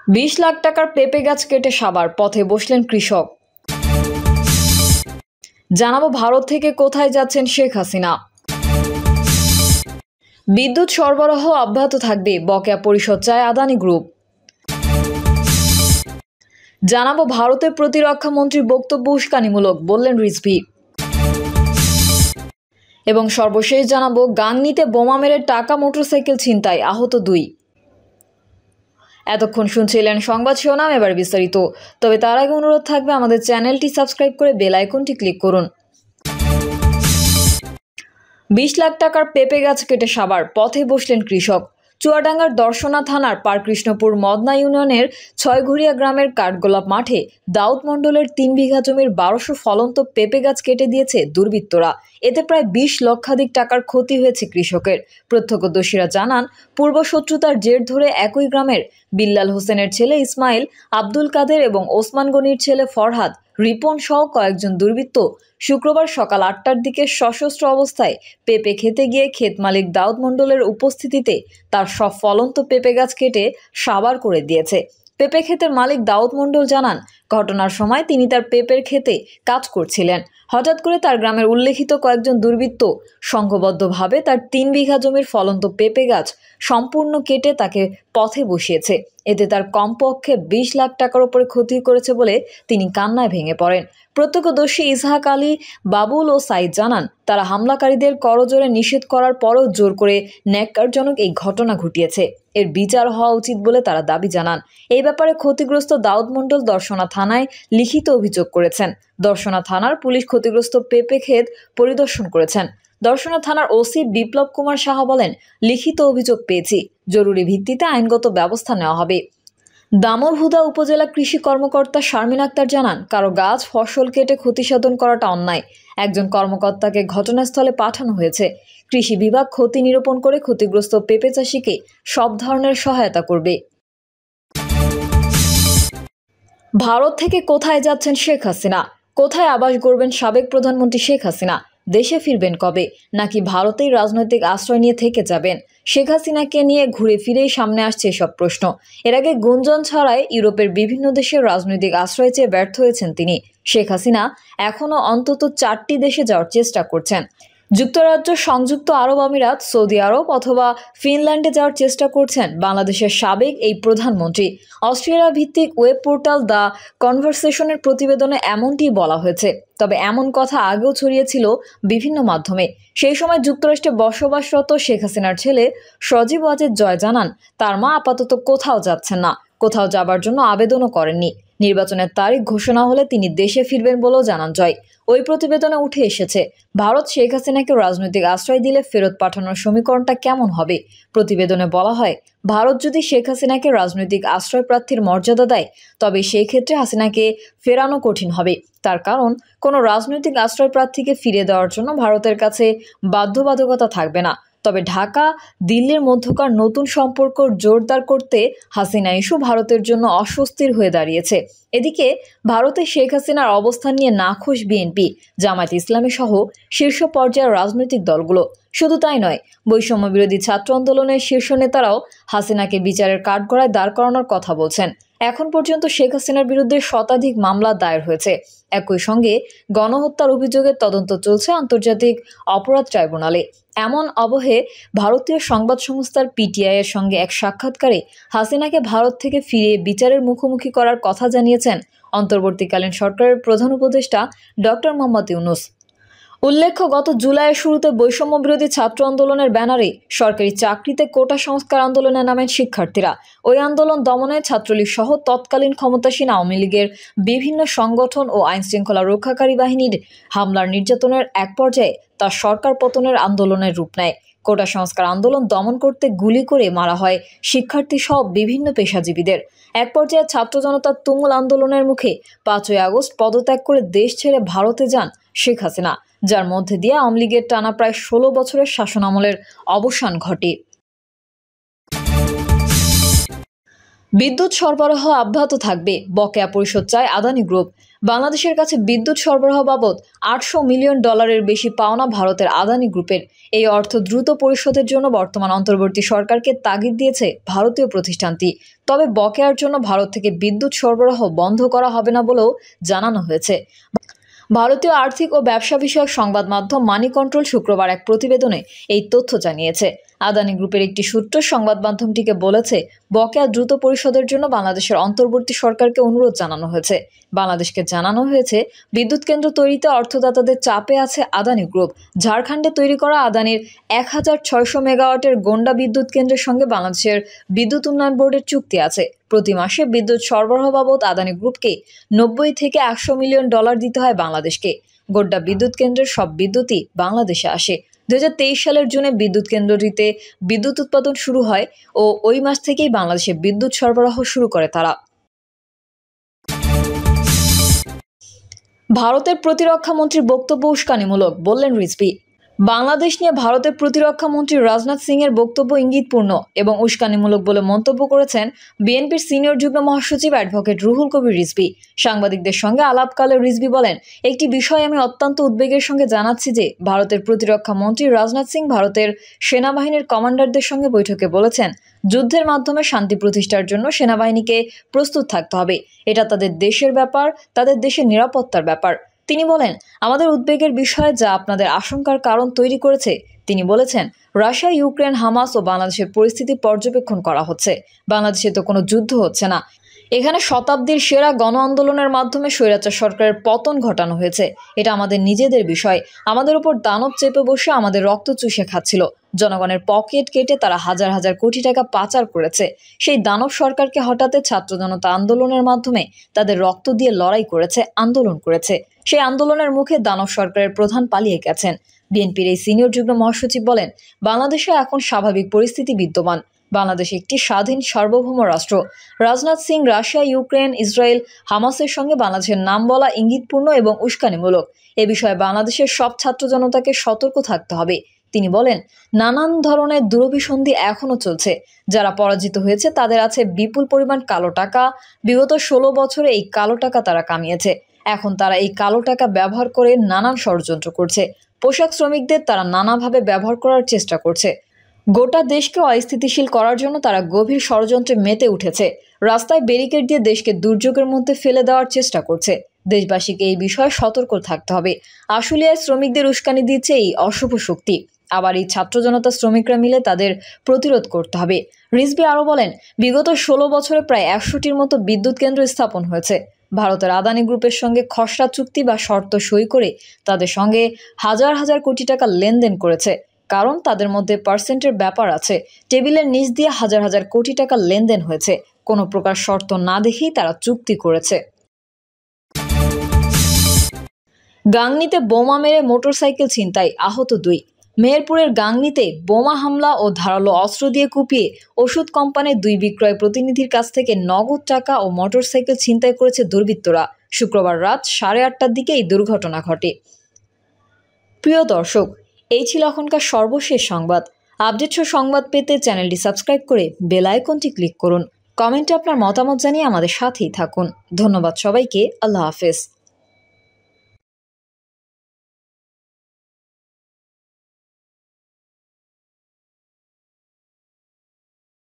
20 লাখ টাকার পেঁপে গাছ কেটে সাবার পথে বসলেন কৃষক। জানাবো ভারত থেকে কোথায় যাচ্ছেন শেখ হাসিনা। বিদ্যুৎ সরবরাহ অব্যাহত থাকবে, বকেয়া পরিশোধ চায় আদানি গ্রুপ। জানাবো ভারতের প্রতিরক্ষা মন্ত্রীর বক্তব্য উস্কানিমূলক, বললেন রিজভী। এবং সর্বশেষ জানাবো গাংনীতে বোমা মেরে টাকা মোটরসাইকেল ছিনতাই, আহত 2। এতক্ষণ শুনছিলেন সংবাদ শিরোনাম, এবার বিস্তারিত। তবে তার আগে অনুরোধ থাকবে আমাদের চ্যানেলটি সাবস্ক্রাইব করে বেল আইকনটি ক্লিক করুন। 20 লাখ টাকার পেঁপে গাছ কেটে সাবার পথে বসলেন কৃষক। চুয়াডাঙ্গার দর্শনা থানার পারকৃষ্ণপুর মদনা ইউনিয়নের 6ঘরিয়া গ্রামের কাঠগোলাপ মাঠে দাউদ মণ্ডলের 3 বিঘা জমির 1200 ফলন্ত পেঁপে গাছ কেটে দিয়েছে দুর্বৃত্তরা। এতে প্রায় 20 লক্ষাধিক টাকার ক্ষতি হয়েছে কৃষকের। প্রত্যক্ষদর্শীরা জানান, পূর্বশত্রুতার জের ধরে একই গ্রামের বিল্লাল হোসেনের ছেলে ইসমাইল, আব্দুল কাদের এবং ওসমান গনির ছেলে ফরহাদ, রিপন সহ কয়েকজন দুর্বৃত্ত শুক্রবার সকাল 8টার দিকে সশস্ত্র অবস্থায় পেঁপে খেতে গিয়ে ক্ষেত মালিক দাউদ মণ্ডলের উপস্থিতিতে তার সব ফলন্ত পেঁপে গাছ কেটে সাবার করে দিয়েছে। পেঁপে ক্ষেতের মালিক দাউদ মণ্ডল জানান, ঘটনার সময় তিনি তার পেঁপের ক্ষেতে কাজ করছিলেন। হঠাৎ করে তার গ্রামের উল্লেখিত কয়েকজন দুর্বৃত্ত সংঘবদ্ধভাবে তার 3 বিঘা জমির ফলন্ত পেঁপে গাছ সম্পূর্ণ কেটে তাকে পথে বসিয়েছে। এতে তার কমপক্ষে 20 লাখ টাকার উপরে ক্ষতি করেছে বলে তিনি কান্নায় ভেঙে পড়েন। প্রত্যক্ষদর্শী ইসহাক আলী, বাবুল ও সাইদ জানান, তারা হামলাকারীদের করজোরে নিষেধ করার পরও জোর করে ন্যাক্কারজনক এই ঘটনা ঘটিয়েছে। এর বিচার হওয়া উচিত বলে তারা দাবি জানান। এই ব্যাপারে ক্ষতিগ্রস্ত দাউদ মণ্ডল দর্শনা থানায় লিখিত অভিযোগ করেছেন। দর্শনা থানার পুলিশ ক্ষতিগ্রস্ত পেঁপে ক্ষেত পরিদর্শন করেছেন। দর্শনা থানার ওসি বিপ্লব কুমার সাহা বলেন, লিখিত অভিযোগ পেয়েছি, জরুরি ভিত্তিতে আইনগত ব্যবস্থা নেওয়া হবে। দামুড়হুদা উপজেলা কৃষি কর্মকর্তা শারমিন আক্তার জানান, কারো গাছ ফসল কেটে ক্ষতিসাধন করাটা অন্যায়। একজন কর্মকর্তাকে ঘটনাস্থলে পাঠানো হয়েছে। কৃষি বিভাগ ক্ষতি নিরূপণ করে ক্ষতিগ্রস্ত পেঁপে চাষিকে সব ধরনের সহায়তা করবে। ভারত থেকে কোথায় যাচ্ছেন শেখ হাসিনা? কোথায় আবাস গড়বেন সাবেক প্রধানমন্ত্রী শেখ হাসিনা? দেশে ফিরবেন কবে? নাকি ভারতেই রাজনৈতিক আশ্রয় নিয়ে থেকে যাবেন? শেখ হাসিনাকে নিয়ে ঘুরে ফিরেই সামনে আসছে এসব প্রশ্ন। এর আগে গুঞ্জন ছড়ায় ইউরোপের বিভিন্ন দেশের রাজনৈতিক আশ্রয় চেয়ে ব্যর্থ হয়েছেন তিনি। শেখ হাসিনা এখনও অন্তত 4টি দেশে যাওয়ার চেষ্টা করছেন। যুক্তরাজ্য, সংযুক্ত আরব আমিরাত, সৌদি আরব অথবা ফিনল্যান্ডে যাওয়ার চেষ্টা করছেন বাংলাদেশের সাবেক এই প্রধানমন্ত্রী। অস্ট্রেলিয়া ভিত্তিক ওয়েব পোর্টাল দ্য কনভারসেশনের প্রতিবেদনে এমনটি বলা হয়েছে। তবে এমন কথা আগেও ছড়িয়েছিল বিভিন্ন মাধ্যমে। সেই সময় যুক্তরাষ্ট্রে বসবাসরত শেখ হাসিনার ছেলে সজীব ওয়াজেদ জয় জানান, তার মা আপাতত কোথাও যাচ্ছেন না, কোথাও যাবার জন্য আবেদনও করেননি। নির্বাচনের তারিখ ঘোষণা হলে তিনি দেশে ফিরবেন বলেও জানান জয়। ওই প্রতিবেদনে উঠে এসেছে, ভারত শেখ হাসিনাকে রাজনৈতিক আশ্রয় দিলে ফেরত পাঠানোর সমীকরণটা কেমন হবে। প্রতিবেদনে বলা হয়, ভারত যদি শেখ হাসিনাকে রাজনৈতিক আশ্রয় প্রার্থীর মর্যাদা দেয়, তবে সেই ক্ষেত্রে হাসিনাকে ফেরানো কঠিন হবে। তার কারণ, কোনো রাজনৈতিক আশ্রয় প্রার্থীকে ফিরিয়ে দেওয়ার জন্য ভারতের কাছে বাধ্যবাধকতা থাকবে না। তবে ঢাকা দিল্লির মধ্যকার নতুন সম্পর্ক জোরদার করতে হাসিনা ইস্যু ভারতের জন্য অস্বস্তির হয়ে দাঁড়িয়েছে। এদিকে ভারতে শেখ হাসিনার অবস্থান নিয়ে নাখোশ বিএনপি, জামায়াত ইসলামী সহ শীর্ষ পর্যায়ের রাজনৈতিক দলগুলো। শুধু তাই নয়, বৈষম্য বিরোধী ছাত্র আন্দোলনের শীর্ষ নেতারাও হাসিনাকে বিচারের কাঠগড়ায় দাঁড় করানোর কথা বলছেন। এখন পর্যন্ত শেখ হাসিনার বিরুদ্ধে শতাধিক মামলা দায়ের হয়েছে। একই সঙ্গে গণহত্যার অভিযোগের তদন্ত চলছে আন্তর্জাতিক অপরাধ ট্রাইব্যুনালে। এমন অবহে ভারতীয় সংবাদ সংস্থার পিটিআই এর সঙ্গে এক সাক্ষাৎকারে হাসিনাকে ভারত থেকে ফিরিয়ে বিচারের মুখোমুখি করার কথা জানিয়েছেন অন্তর্বর্তীকালীন সরকারের প্রধান উপদেষ্টা ডক্টর মোহাম্মদ ইউনূস। উল্লেখ্য, গত জুলাইয়ের শুরুতে বৈষম্য বিরোধী ছাত্র আন্দোলনের ব্যানারে সরকারি চাকরিতে কোটা সংস্কার আন্দোলনে নামেন শিক্ষার্থীরা। ওই আন্দোলন দমনে ছাত্রলীগ সহ তৎকালীন ক্ষমতাসীন আওয়ামী লীগের বিভিন্ন সংগঠন ও আইনশৃঙ্খলা রক্ষাকারী বাহিনীর হামলার নির্যাতনের এক পর্যায়ে তা সরকার পতনের আন্দোলনের রূপ নেয়। কোটা সংস্কার আন্দোলন দমন করতে গুলি করে মারা হয় শিক্ষার্থী সহ বিভিন্ন পেশাজীবীদের। এক পর্যায়ে ছাত্র জনতার তুমুল আন্দোলনের মুখে 5ই আগস্ট পদত্যাগ করে দেশ ছেড়ে ভারতে যান শেখ হাসিনা, যার মধ্যে দিয়ে আওয়ামী লীগের টানা প্রায় 16 বছরের শাসনামলের অবসান ঘটে। বিদ্যুৎ সরবরাহ অব্যাহত থাকবে, বকেয়া পরিশোধ চায় আদানি গ্রুপ। বাংলাদেশের কাছে বিদ্যুৎ সরবরাহ বাবদ $800 মিলিয়ন বেশি পাওনা ভারতের আদানি গ্রুপের। এই অর্থ দ্রুত পরিশোধের জন্য বর্তমান অন্তর্বর্তী সরকারকে তাগিদ দিয়েছে ভারতীয় প্রতিষ্ঠানটি। তবে বকেয়ার জন্য ভারত থেকে বিদ্যুৎ সরবরাহ বন্ধ করা হবে না বলেও জানানো হয়েছে। ভারতীয় আর্থিক ও ব্যবসা বিষয়ক সংবাদ মাধ্যম মানি কন্ট্রোল শুক্রবার এক প্রতিবেদনে এই তথ্য জানিয়েছে। আদানি গ্রুপের একটি সূত্র সংবাদ মাধ্যমটিকে বলেছে, বকেয়া দ্রুত পরিশোধের জন্য বাংলাদেশের অন্তর্বর্তী সরকারকে অনুরোধ জানানো হয়েছে। বাংলাদেশকে জানানো হয়েছে, বিদ্যুৎ কেন্দ্র তৈরিতে অর্থদাতাদের চাপে আছে আদানি গ্রুপ। ঝাড়খণ্ডে তৈরি করা আদানির 1600 মেগাওয়াটের গোন্ডা বিদ্যুৎ কেন্দ্রের সঙ্গে বাংলাদেশের বিদ্যুৎ উন্নয়ন বোর্ডের চুক্তি আছে। প্রতি মাসে বিদ্যুৎ সরবরাহ বাবদ আদানি গ্রুপকে $90 থেকে $100 মিলিয়ন দিতে হয় বাংলাদেশকে। গোড্ডা বিদ্যুৎ কেন্দ্রের সব বিদ্যুৎই বাংলাদেশে আসে। 2023 সালের জুনে বিদ্যুৎ কেন্দ্রটিতে বিদ্যুৎ উৎপাদন শুরু হয় ও ওই মাস থেকেই বাংলাদেশে বিদ্যুৎ সরবরাহ শুরু করে তারা। ভারতের প্রতিরক্ষা মন্ত্রীর বক্তব্য উস্কানিমূলক, বললেন রিজভী। বাংলাদেশ নিয়ে ভারতের প্রতিরক্ষা মন্ত্রী রাজনাথ সিং এর বক্তব্য ইঙ্গিতপূর্ণ এবং উস্কানিমূলক বলে মন্তব্য করেছেন বিএনপির সিনিয়র যুগ্ম মহাসচিব অ্যাডভোকেট রুহুল কবির রিজভী। সাংবাদিকদের সঙ্গে আলাপকালে রিজভী বলেন, একটি বিষয় আমি অত্যন্ত উদ্বেগের সঙ্গে জানাচ্ছি যে ভারতের প্রতিরক্ষা মন্ত্রী রাজনাথ সিং ভারতের সেনাবাহিনীর কমান্ডারদের সঙ্গে বৈঠকে বলেছেন, যুদ্ধের মাধ্যমে শান্তি প্রতিষ্ঠার জন্য সেনাবাহিনীকে প্রস্তুত থাকতে হবে। এটা তাদের দেশের ব্যাপার, তাদের দেশের নিরাপত্তার ব্যাপার। তিনি বলেন, আমাদের উদ্বেগের বিষয় যা আপনাদের আশঙ্কার কারণ তৈরি করেছে। তিনি বলেছেন, রাশিয়া, ইউক্রেন, হামাস ও বাংলাদেশের পরিস্থিতি পর্যবেক্ষণ করা হচ্ছে। বাংলাদেশে তো কোনো যুদ্ধ হচ্ছে না। এখানে শতাব্দীর সেরা গণ আন্দোলনের মাধ্যমে স্বৈরাচার সরকারের পতন ঘটানো হয়েছে। এটা আমাদের নিজেদের বিষয়। আমাদের উপর দানব চেপে বসে আমাদের রক্ত চুষে খাচ্ছিল। জনগণের পকেট কেটে তারা হাজার হাজার কোটি টাকা পাচার করেছে। সেই দানব সরকারকে হটাতে ছাত্র জনতা আন্দোলনের মাধ্যমে তাদের রক্ত দিয়ে লড়াই করেছে, আন্দোলন করেছে। সেই আন্দোলনের মুখে দানব সরকারের প্রধান পালিয়ে গেছেন। বিএনপির এই সিনিয়র যুগ্ম মহাসচিব বলেন, বাংলাদেশে এখন স্বাভাবিক পরিস্থিতি বিদ্যমান। বাংলাদেশ একটি স্বাধীন সার্বভৌম রাষ্ট্র। Rajnath Singh Russia, Ukraine, Israel, হামাসের সঙ্গে বাংলাদেশের নাম বলা ইঙ্গিতপূর্ণ এবং উস্কানিমূলক। এ বিষয়ে বাংলাদেশের সব ছাত্র জনতাকে সতর্ক থাকতে হবে। তিনি বলেন, নানান ধরনের দুরভিসন্ধি এখনো চলছে। যারা পরাজিত হয়েছে তাদের আছে বিপুল পরিমাণ কালো টাকা। বিগত 16 বছরে এই কালো টাকা তারা কামিয়েছে। এখন তারা এই কালো টাকা ব্যবহার করে নানান ষড়যন্ত্র করছে। পোশাক শ্রমিকদের তারা নানাভাবে ব্যবহার করার চেষ্টা করছে। গোটা দেশকে অস্থিতিশীল করার জন্য তারা গভীর ষড়যন্ত্রে মেতে উঠেছে। রাস্তায় ব্যারিকেড দিয়ে দেশকে দুর্যোগের মধ্যে ফেলে দেওয়ার চেষ্টা করছে। দেশবাসীকে এই বিষয়ে সতর্ক থাকতে হবে। আশুলিয়ায় শ্রমিকদের উস্কানি দিচ্ছে এই অশুভ শক্তি। আবার এই ছাত্র জনতা শ্রমিকরা মিলে তাদের প্রতিরোধ করতে হবে। রিজভী আরও বলেন, বিগত 16 বছরে প্রায় 100টির মতো বিদ্যুৎ কেন্দ্র স্থাপন হয়েছে। ভারতের আদানি গ্রুপের সঙ্গে খসড়া চুক্তি বা শর্ত সই করে তাদের সঙ্গে হাজার হাজার কোটি টাকা লেনদেন করেছে। কারণ তাদের মধ্যে পার্সেন্টের ব্যাপার আছে। টেবিলের নিচ দিয়ে হাজার হাজার কোটি টাকা লেনদেন হয়েছে। কোনো প্রকার শর্ত না দেখেই তারা চুক্তি করেছে। গাংনীতে বোমা মেরে মোটরসাইকেল ছিনতাই, আহত 2। মেহেরপুরের গাংনীতে বোমা হামলা ও ধারালো অস্ত্র দিয়ে কুপিয়ে ওষুধ কোম্পানির 2 বিক্রয় প্রতিনিধির কাছ থেকে নগদ টাকা ও মোটরসাইকেল ছিনতাই করেছে দুর্বৃত্তরা। শুক্রবার রাত 8:30টার দিকে এই দুর্ঘটনা ঘটে। প্রিয় দর্শক, এই ছিল এখনকার সর্বশেষ সংবাদ। আপডেট সংবাদ পেতে চ্যানেলটি সাবস্ক্রাইব করে বেল আইকনটি ক্লিক করুন। কমেন্টে আপনার মতামত জানিয়ে আমাদের সাথেই থাকুন। ধন্যবাদ সবাইকে। আল্লাহ হাফেজ।